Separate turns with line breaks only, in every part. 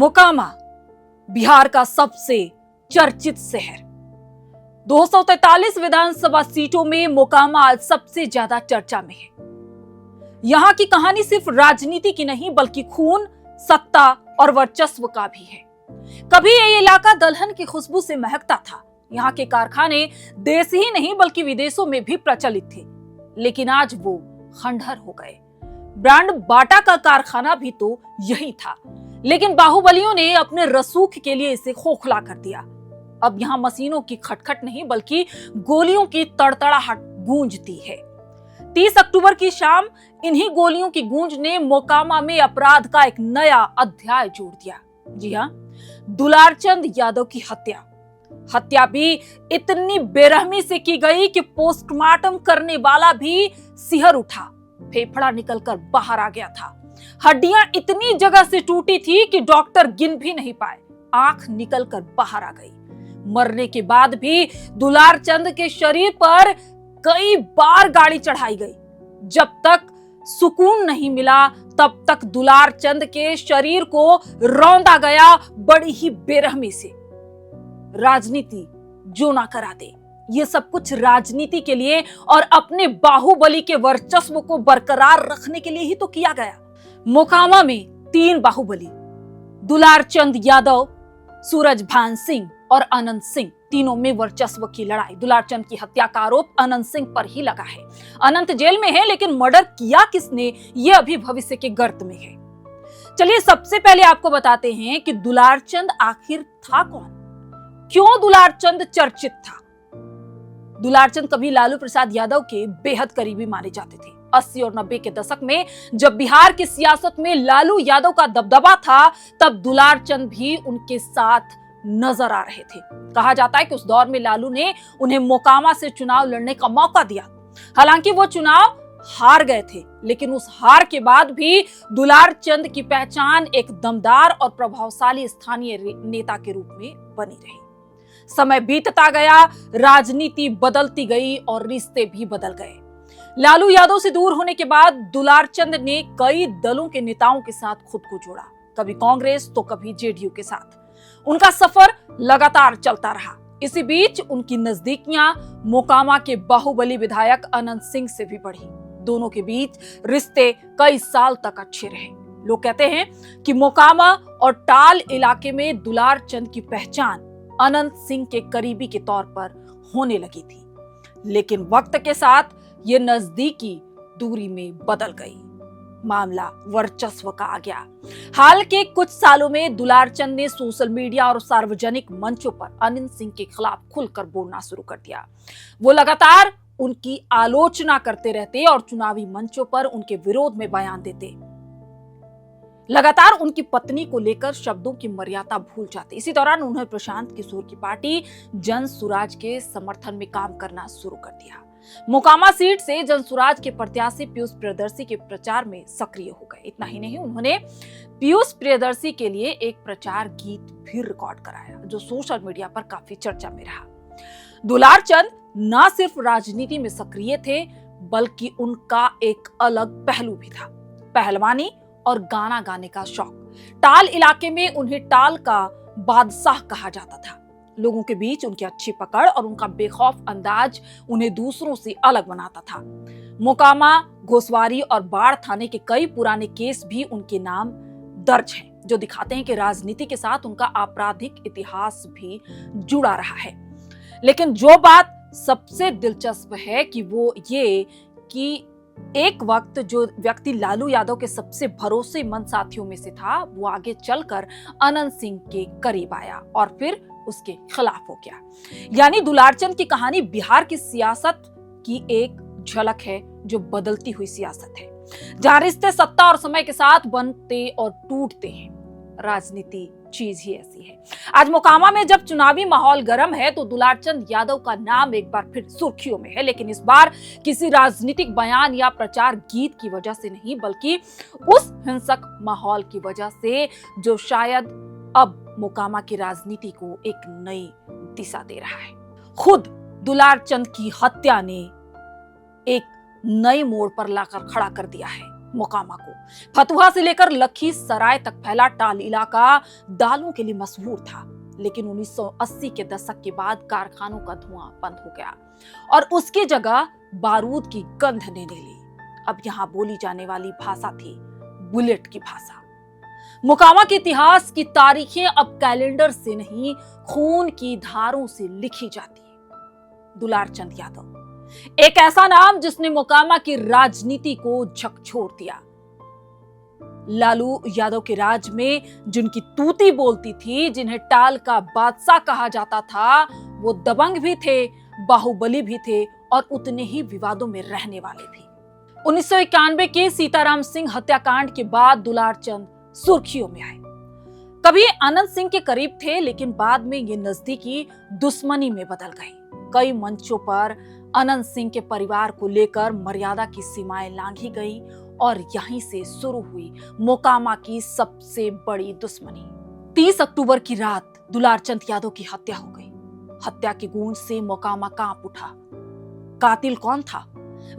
मोकामा बिहार का सबसे चर्चित शहर। 243 विधानसभा सीटों में मोकामा आज सबसे ज्यादा चर्चा में है। यहां की कहानी सिर्फ राजनीति की नहीं बल्कि खून, सत्ता और वर्चस्व का भी है। कभी ये इलाका दलहन की खुशबू से महकता था। यहाँ के कारखाने देश ही नहीं बल्कि विदेशों में भी प्रचलित थे, लेकिन आज वो खंडहर हो गए। ब्रांड बाटा का कारखाना भी तो यही था, लेकिन बाहुबलियों ने अपने रसूख के लिए इसे खोखला कर दिया। अब यहाँ मशीनों की खटखट नहीं बल्कि गोलियों की तड़तड़ाहट गूंजती है। 30 अक्टूबर की शाम इन्हीं गोलियों की गूंज ने मोकामा में अपराध का एक नया अध्याय जोड़ दिया। जी हाँ, दुलारचंद यादव की हत्या भी इतनी बेरहमी से की गई कि पोस्टमार्टम करने वाला भी सिहर उठा। फेफड़ा निकलकर बाहर आ गया था। हड्डियां इतनी जगह से टूटी थी कि डॉक्टर गिन भी नहीं पाए। आंख निकलकर बाहर आ गई। मरने के बाद भी दुलारचंद के शरीर पर कई बार गाड़ी चढ़ाई गई। जब तक सुकून नहीं मिला तब तक दुलारचंद के शरीर को रौंदा गया बड़ी ही बेरहमी से। राजनीति जो ना करा दे, ये सब कुछ राजनीति के लिए और अपने बाहुबली के वर्चस्व को बरकरार रखने के लिए ही तो किया गया। मोकामा में 3 बाहुबली, दुलारचंद यादव, सूरजभान सिंह और अनंत सिंह, तीनों में वर्चस्व की लड़ाई। दुलारचंद की हत्या का आरोप अनंत सिंह पर ही लगा है। अनंत जेल में है, लेकिन मर्डर किया किसने ये अभी भविष्य के गर्त में है। चलिए सबसे पहले आपको बताते हैं कि दुलारचंद आखिर था कौन, क्यों दुलारचंद चर्चित था। दुलारचंद कभी लालू प्रसाद यादव के बेहद करीबी माने जाते थे। 80 और 90 के दशक में जब बिहार की सियासत में लालू यादव का दबदबा था, तब दुलारचंद भी उनके साथ नजर आ रहे थे। कहा जाता है कि उस दौर में लालू ने उन्हें मोकामा से चुनाव लड़ने का मौका दिया। हालांकि वो चुनाव हार गए थे, लेकिन उस हार के बाद भी दुलारचंद की पहचान एक दमदार और प्रभावशाली स्थानीय नेता के रूप में बनी रही। समय बीतता गया, राजनीति बदलती गई और रिश्ते भी बदल गए। लालू यादव से दूर होने के बाद दुलारचंद ने कई दलों के नेताओं के साथ खुद को जोड़ा, कभी कांग्रेस तो कभी जेडीयू के साथ। उनका सफर लगातार चलता रहा। इसी बीच उनकी नजदीकियां मोकामा के बाहुबली विधायक अनंत सिंह से भी बढ़ी। दोनों के बीच रिश्ते कई साल तक अच्छे रहे। लोग कहते हैं कि मोकामा और टाल इलाके में दुलारचंद की पहचान अनंत सिंह के करीबी के तौर पर होने लगी थी, लेकिन वक्त के साथ ये नजदीकी दूरी में बदल गई। मामला वर्चस्व का आ गया। हाल के कुछ सालों में दुलारचंद ने सोशल मीडिया और सार्वजनिक मंचों पर अनंत सिंह के खिलाफ खुलकर बोलना शुरू कर दिया। वो लगातार उनकी आलोचना करते रहते और चुनावी मंचों पर उनके विरोध में बयान देते। लगातार उनकी पत्नी को लेकर शब्दों की मर्यादा भूल जाते। इसी दौरान उन्होंने प्रशांत किशोर की पार्टी जन सुराज के समर्थन में काम करना शुरू कर दिया। मोकामा सीट से जन सुराज के प्रत्याशी पीयूष प्रियदर्शी के प्रचार में सक्रिय हो गए। इतना ही नहीं, उन्होंने पीयूष प्रियदर्शी के लिए एक प्रचार गीत भी रिकॉर्ड कराया, जो सोशल मीडिया पर काफी चर्चा में रहा। दुलारचंद न सिर्फ राजनीति में सक्रिय थे, बल्कि उनका एक अलग पहलू भी था, पहलवानी और गाना गाने का शौक। टाल इलाके में उन्हें टाल का बादशाह कहा जाता था। लोगों के बीच उनकी अच्छी पकड़ और उनका बेखौफ अंदाज उन्हें दूसरों से अलग बनाता था। मोकामा, घोसवारी और बाढ़ थाने के कई पुराने केस भी उनके नाम दर्ज हैं, जो दिखाते हैं कि राजनीति के साथ उनका आपराधिक इतिहास भी जुड़ा रहा है। लेकिन जो बात सबसे दिलचस्प है कि वो ये कि एक वक्त जो व्यक्ति लालू यादव के सबसे भरोसेमंद साथियों में से था, वो आगे चलकर अनंत सिंह के करीब आया और फिर उसके खिलाफ हो गया। यानी दुलारचंद की कहानी बिहार की सियासत की एक झलक है, जो बदलती हुई सियासत है, जहां रिश्ते सत्ता और समय के साथ बनते और टूटते हैं। राजनीति चीज ही ऐसी है। आज मोकामा में जब चुनावी माहौल गर्म है तो दुलारचंद यादव का नाम एक बार फिर सुर्खियों में है, लेकिन इस बार किसी राजनीतिक बयान या प्रचार गीत की वजह से नहीं, बल्कि उस हिंसक माहौल की वजह से जो शायद अब मोकामा की राजनीति को एक नई दिशा दे रहा है। खुद दुलारचंद की हत्या ने एक नए मोड़ पर लाकर खड़ा कर दिया है। मोकामा को। फतुहा से लेकर लखीसराय तक फैला टाल इलाका दालों के लिए मशहूर था, लेकिन 1980 के दशक के बाद कारखानों का धुआं बंद हो गया और उसकी जगह बारूद की गंध ने ले ली। अब यहाँ बोली जाने वाली भाषा थी बुलेट की भाषा। मोकामा के इतिहास की तारीखें अब कैलेंडर से नहीं, खून की धारों से लिखी जाती है। दुलारचंद यादव, एक ऐसा नाम जिसने मोकामा की राजनीति को झकझोर दिया। लालू यादव के राज में जिनकी तूती बोलती थी, जिन्हें टाल का बादशाह कहा जाता था, वो दबंग भी थे, बाहुबली भी थे और उतने ही विवादों में रहने वाले भी। 1991 के सीताराम सिंह हत्याकांड के बाद दुलारचंद सुर्खियों में आए। कभी अनंत सिंह के करीब थे, लेकिन बाद में ये नजदीकी दुश्मनी में बदल गई। कई मंचों पर अनंत सिंह के परिवार को लेकर मर्यादा की सीमाएं लांघी गई और यहीं से शुरू हुई मोकामा की सबसे बड़ी दुश्मनी। 30 अक्टूबर की रात दुलारचंद यादव की हत्या हो गई। हत्या की गूंज से मोकामा कांप उठा। कातिल कौन था?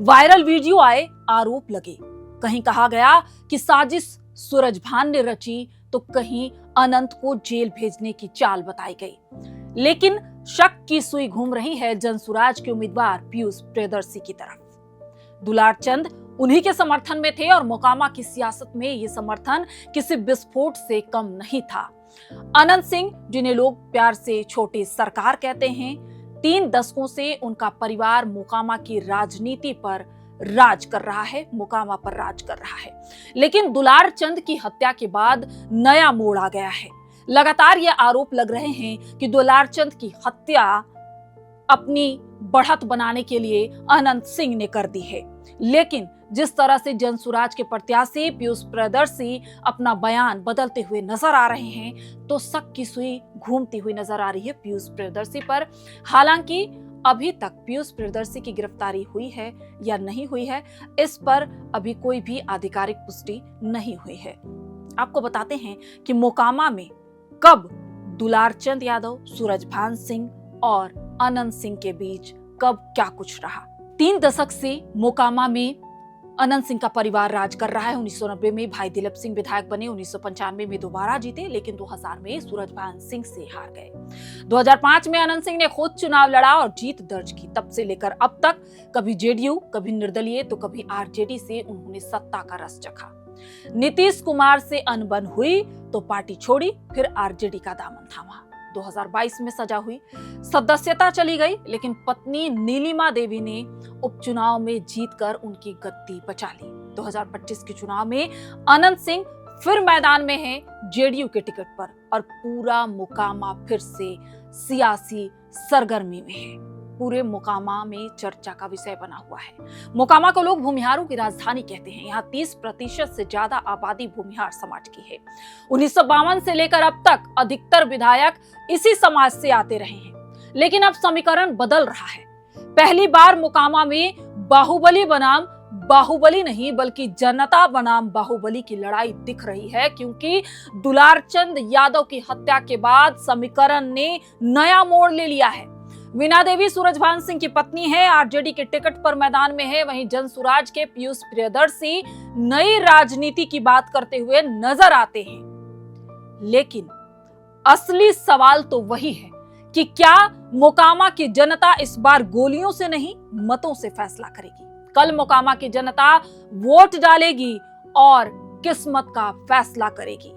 वायरल वीडियो आए, आरोप लगे। कहीं कहा गया कि साजिश सूरजभान ने रची, तो कहीं अनंत को जेल भेजने की चाल बताई गई। लेकिन शक की सुई घूम रही है जनसुराज के उम्मीदवार पीयूष प्रियदर्शी की तरफ। दुलारचंद उन्हीं के समर्थन में थे और मोकामा की सियासत में ये समर्थन किसी विस्फोट से कम नहीं था। अनंत सिंह, जिन्हें लोग प्यार से छोटे सरकार कहते हैं, 3 दशकों से उनका परिवार मोकामा की राजनीति पर राज कर रहा है, मोकामा पर राज कर रहा है। लेकिन दुलारचंद की हत्या के बाद नया मोड़ आ गया है। लगातार ये आरोप लग रहे हैं कि दुलारचंद की हत्या अपनी बढ़त बनाने के लिए अनंत सिंह ने कर दी है। लेकिन जिस तरह से जनसुराज के प्रत्याशी पीयूष प्रियदर्शी अपना बयान बदलते हुए नजर आ रहे हैं, तो शक की सुई घूमती हुई नजर आ रही है पीयूष प्रियदर्शी पर। हालांकि अभी तक पीयूष प्रियदर्शी की गिरफ्तारी हुई है या नहीं हुई है, इस पर अभी कोई भी आधिकारिक पुष्टि नहीं हुई है। आपको बताते हैं कि मोकामा में कब दुलारचंद यादव, सूरजभान सिंह और अनंत सिंह के बीच कब क्या कुछ रहा। 3 दशक से मोकामा में अनंत सिंह का परिवार राज कर रहा है। 1990 में भाई दिलीप सिंह विधायक बने, 1995 में दोबारा जीते, लेकिन 2000 में सूरजभान सिंह से हार गए। 2005 में अनंत सिंह ने खुद चुनाव लड़ा और जीत दर्ज की। तब से लेकर अब तक कभी जेडीयू, कभी निर्दलीय, तो कभी आरजेडी से उन्होंने सत्ता का रस चखा। नीतीश कुमार से अनबन हुई तो पार्टी छोड़ी, फिर आरजेडी का दामन थामा। 2022 में सजा हुई, सदस्यता चली गई, लेकिन पत्नी नीलिमा देवी ने उपचुनाव में जीतकर उनकी गद्दी बचा ली। 2025 के चुनाव में अनंत सिंह फिर मैदान में हैं जेडीयू के टिकट पर और पूरा मोकामा फिर से सियासी सरगर्मी में है। पूरे मोकामा में चर्चा का विषय बना हुआ है। मोकामा को लोग भूमिहारों की राजधानी कहते हैं। यहाँ 30% से ज्यादा आबादी भूमिहार समाज की है। 1952 से लेकर अब तक अधिकतर विधायक इसी समाज से आते रहे हैं, लेकिन अब समीकरण बदल रहा है। पहली बार मोकामा में बाहुबली बनाम बाहुबली नहीं, बल्कि जनता बनाम बाहुबली की लड़ाई दिख रही है, क्योंकि दुलारचंद यादव की हत्या के बाद समीकरण ने नया मोड़ ले लिया है। वीणा देवी सूरजभान सिंह की पत्नी है, आरजेडी के टिकट पर मैदान में है। वहीं जनसुराज के पीयूष प्रियदर्शी नई राजनीति की बात करते हुए नजर आते हैं। लेकिन असली सवाल तो वही है कि क्या मोकामा की जनता इस बार गोलियों से नहीं, मतों से फैसला करेगी। कल मोकामा की जनता वोट डालेगी और किस्मत का फैसला करेगी।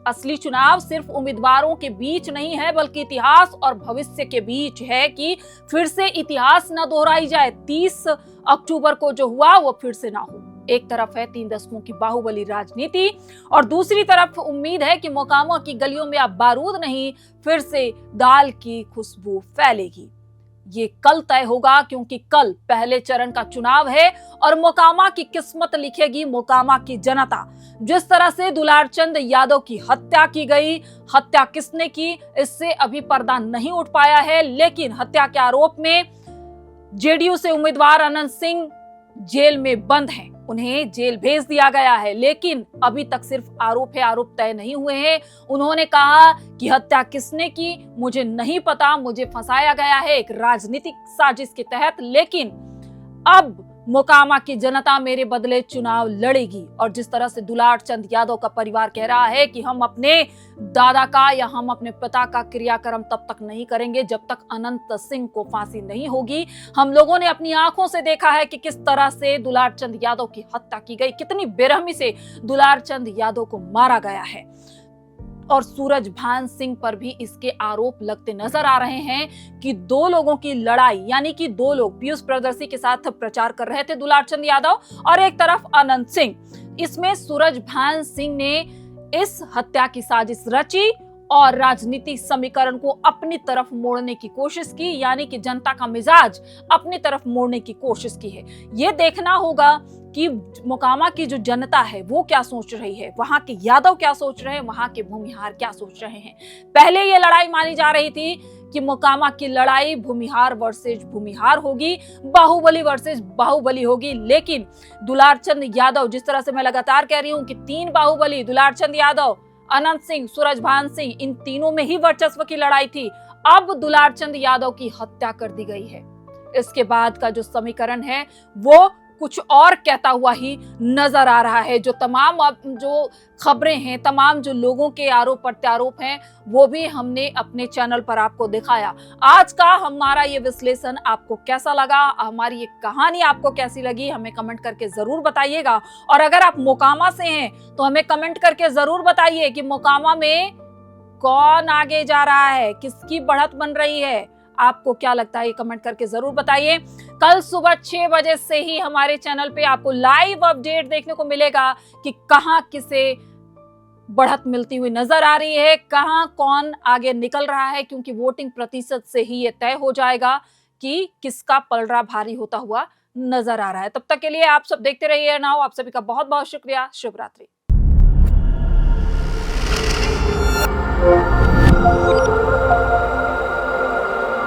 असली चुनाव सिर्फ उम्मीदवारों के बीच नहीं है, बल्कि इतिहास और भविष्य के बीच है कि फिर से इतिहास न दोहराई जाए। 30 अक्टूबर को जो हुआ वो फिर से ना हो। एक तरफ है 3 दशकों की बाहुबली राजनीति और दूसरी तरफ उम्मीद है कि मोकामा की गलियों में अब बारूद नहीं, फिर से दाल की खुशबू फैलेगी। ये कल तय होगा, क्योंकि कल पहले चरण का चुनाव है और मोकामा की किस्मत लिखेगी मोकामा की जनता। जिस तरह से दुलारचंद यादव की हत्या की गई, हत्या किसने की, इससे अभी पर्दा नहीं उठ पाया है, लेकिन हत्या के आरोप में जेडीयू से उम्मीदवार अनंत सिंह जेल में बंद हैं। उन्हें जेल भेज दिया गया है, लेकिन अभी तक सिर्फ आरोप है, आरोप तय नहीं हुए हैं। उन्होंने कहा कि हत्या किसने की मुझे नहीं पता, मुझे फंसाया गया है एक राजनीतिक साजिश के तहत। लेकिन अब मोकामा की जनता मेरे बदले चुनाव लड़ेगी। और जिस तरह से दुलार चंद यादव का परिवार कह रहा है कि हम अपने दादा का या हम अपने पिता का क्रियाक्रम तब तक नहीं करेंगे जब तक अनंत सिंह को फांसी नहीं होगी। हम लोगों ने अपनी आंखों से देखा है कि किस तरह से दुलार चंद यादव की हत्या की गई, कितनी बेरहमी से दुलार चंद यादव को मारा गया है। और सूरजभान सिंह पर भी इसके आरोप लगते नजर आ रहे हैं कि दो लोगों की लड़ाई, यानी कि दो लोग पीयूष प्रियदर्शी के साथ प्रचार कर रहे थे, दुलार चंद यादव और एक तरफ अनंत सिंह। इसमें सूरजभान सिंह ने इस हत्या की साजिश रची और राजनीतिक समीकरण को अपनी तरफ मोड़ने की कोशिश की, यानी कि जनता का मिजाज अपनी तरफ मोड़ने की कोशिश की है। ये देखना होगा कि मोकामा की जो जनता है वो क्या सोच रही है, वहां के यादव क्या सोच रहे हैं, वहां के भूमिहार क्या सोच रहे हैं। पहले ये लड़ाई मानी जा रही थी कि मोकामा की लड़ाई भूमिहार वर्सेज भूमिहार होगी, बाहुबली वर्सेज बाहुबली होगी, लेकिन दुलार चंद यादव, जिस तरह से मैं लगातार कह रही हूं कि तीन बाहुबली, दुलार चंद यादव, अनंत सिंह, सूरजभान सिंह, इन तीनों में ही वर्चस्व की लड़ाई थी। अब दुलार चंद यादव की हत्या कर दी गई है। इसके बाद का जो समीकरण है वो कुछ और कहता हुआ ही नजर आ रहा है। जो तमाम जो खबरें हैं, तमाम जो लोगों के आरोप प्रत्यारोप हैं, वो भी हमने अपने चैनल पर आपको दिखाया। आज का हमारा ये विश्लेषण आपको कैसा लगा, हमारी ये कहानी आपको कैसी लगी, हमें कमेंट करके जरूर बताइएगा। और अगर आप मोकामा से हैं तो हमें कमेंट करके जरूर बताइए कि मोकामा में कौन आगे जा रहा है, किसकी बढ़त बन रही है। आपको क्या लगता है ये कमेंट करके जरूर बताइए। कल सुबह 6 बजे से ही हमारे चैनल पे आपको लाइव अपडेट देखने को मिलेगा कि कहां किसे बढ़त मिलती हुई नजर आ रही है, कहां कौन आगे निकल रहा है, क्योंकि वोटिंग प्रतिशत से ही ये तय हो जाएगा कि किसका पलड़ा भारी होता हुआ नजर आ रहा है। तब तक के लिए आप सब देखते रहिए नाउ। आप सभी का बहुत बहुत शुक्रिया। शुभ रात्रि।